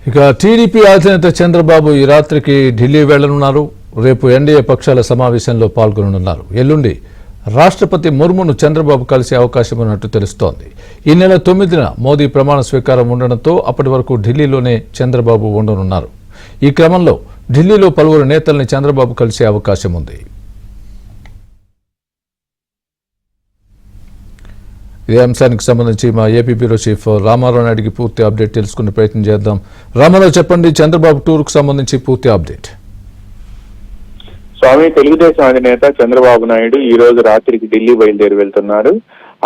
ఇక టీడీపీ అధినేత చంద్రబాబు ఈ రాత్రికి ఢిల్లీ వెళ్లనున్నారు. రేపు ఎన్డీఏ పక్షాల సమావేశంలో పాల్గొననున్నారు. ఎల్లుండి రాష్ట్రపతి ముర్మును చంద్రబాబు కలిసే అవకాశం ఉన్నట్టు తెలుస్తోంది. ఈ నెల 9న మోదీ ప్రమాణ స్వీకారం ఉండడంతో అప్పటి వరకు ఢిల్లీలోనే చంద్రబాబు ఉండనున్నారు. ఈ క్రమంలో ఢిల్లీలో పలువురు నేతల్ని చంద్రబాబు కలిసే అవకాశం ఉంది. ఇదే అంశానికి సంబంధించి మా ఏపీ బ్యూరో చీఫ్ రామారావు నాయుడికి పూర్తి అప్డేట్ తెలుసుకునే ప్రయత్నం చేద్దాం. రామారావు, చెప్పండి, చంద్రబాబు టూర్కు సంబంధించి పూర్తి అప్డేట్. స్వామి, తెలుగుదేశం అధినేత చంద్రబాబు నాయుడు ఈ రోజు రాత్రికి ఢిల్లీ బయలుదేరి వెళ్తున్నారు.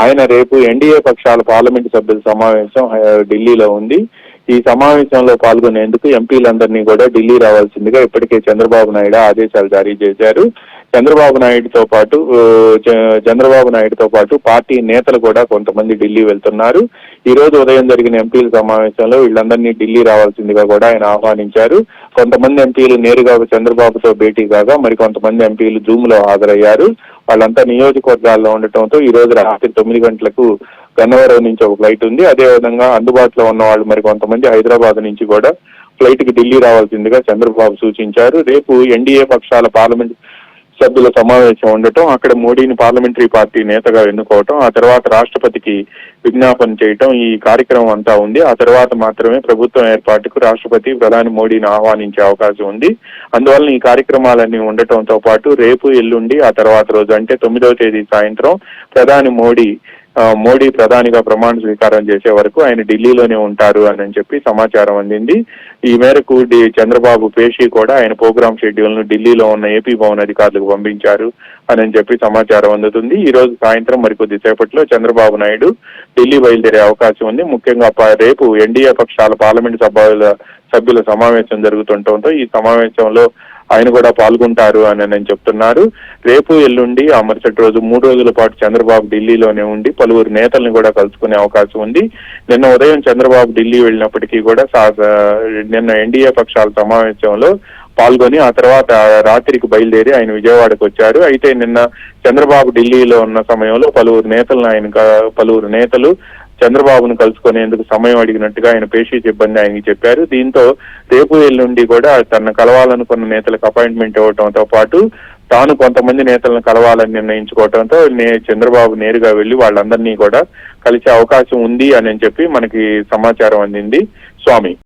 ఆయన రేపు ఎన్డీఏ పక్షాల పార్లమెంటు సభ్యుల సమావేశం ఢిల్లీలో ఉంది. ఈ సమావేశంలో పాల్గొనేందుకు ఎంపీలందరినీ కూడా ఢిల్లీ రావాల్సిందిగా ఇప్పటికే చంద్రబాబు నాయుడు ఆదేశాలు జారీ చేశారు. చంద్రబాబు నాయుడుతో పాటు పార్టీ నేతలు కూడా కొంతమంది ఢిల్లీ వెళ్తున్నారు. ఈ రోజు ఉదయం జరిగిన ఎంపీల సమావేశంలో వీళ్ళందరినీ ఢిల్లీ రావాల్సిందిగా కూడా ఆయన ఆహ్వానించారు. కొంతమంది ఎంపీలు నేరుగా చంద్రబాబుతో భేటీ కాగా మరికొంతమంది ఎంపీలు జూమ్ లో హాజరయ్యారు. వాళ్ళంతా నియోజకవర్గాల్లో ఉండటంతో ఈ రోజు రాత్రి 9 గంటలకు గన్నవరం నుంచి ఒక ఫ్లైట్ ఉంది. అదేవిధంగా అందుబాటులో ఉన్న వాళ్ళు మరి కొంతమంది హైదరాబాద్ నుంచి కూడా ఫ్లైట్ కి ఢిల్లీ రావాల్సిందిగా చంద్రబాబు సూచించారు. రేపు ఎన్డీఏ పక్షాల పార్లమెంట్ సభ్యుల సమావేశం ఉండటం, అక్కడ మోడీని పార్లమెంటరీ పార్టీ నేతగా ఎన్నుకోవటం, ఆ తర్వాత రాష్ట్రపతికి విజ్ఞాపన చేయటం, ఈ కార్యక్రమం అంతా ఉంది. ఆ తర్వాత మాత్రమే ప్రభుత్వం ఏర్పాటుకు రాష్ట్రపతి ప్రధాని మోడీని ఆహ్వానించే అవకాశం ఉంది. అందువల్ల ఈ కార్యక్రమాలన్నీ ఉండటంతో పాటు రేపు ఎల్లుండి ఆ తర్వాత రోజు అంటే 9వ తేదీ సాయంత్రం ప్రధాని మోడీ ప్రధానిగా ప్రమాణ స్వీకారం చేసే వరకు ఆయన ఢిల్లీలోనే ఉంటారు అని చెప్పి సమాచారం అందింది. ఈ మేరకు చంద్రబాబు పేషీ కూడా ఆయన ప్రోగ్రామ్ షెడ్యూల్ ను ఢిల్లీలో ఉన్న ఏపీ భవన్ అధికారులకు పంపించారు అని చెప్పి సమాచారం అందుతుంది. ఈ రోజు సాయంత్రం మరికొద్ది సేపట్లో చంద్రబాబు నాయుడు ఢిల్లీ బయలుదేరే అవకాశం ఉంది. ముఖ్యంగా రేపు ఎన్డీఏ పక్షాల పార్లమెంట్ సభ్యుల సమావేశం జరుగుతుండటంతో ఈ సమావేశంలో ఆయన కూడా పాల్గొంటారు అని చెప్తున్నారు. రేపు ఎల్లుండి ఆ మరుసటి రోజు 3 రోజుల పాటు చంద్రబాబు ఢిల్లీలోనే ఉండి పలువురు నేతల్ని కూడా కలుసుకునే అవకాశం ఉంది. నిన్న ఉదయం చంద్రబాబు ఢిల్లీ వెళ్ళినప్పటికీ కూడా నిన్న ఎన్డీఏ పక్షాల సమావేశంలో పాల్గొని ఆ తర్వాత రాత్రికి బయలుదేరి ఆయన విజయవాడకు వచ్చారు. అయితే నిన్న చంద్రబాబు ఢిల్లీలో ఉన్న సమయంలో పలువురు నేతలు చంద్రబాబును కలుసుకునేందుకు సమయం అడిగినట్టుగా ఆయన పేషీ సిబ్బంది ఆయనకి చెప్పారు. దీంతో రేపు ఎల్లుండి కూడా తనను కలవాలనుకున్న నేతలకు అపాయింట్మెంట్ ఇవ్వడంతో పాటు తాను కొంతమంది నేతలను కలవాలని నిర్ణయించుకోవడంతో చంద్రబాబు నేరుగా వెళ్లి వాళ్ళందరినీ కూడా కలిసే అవకాశం ఉంది అని చెప్పి మనకి సమాచారం అందింది. స్వామి.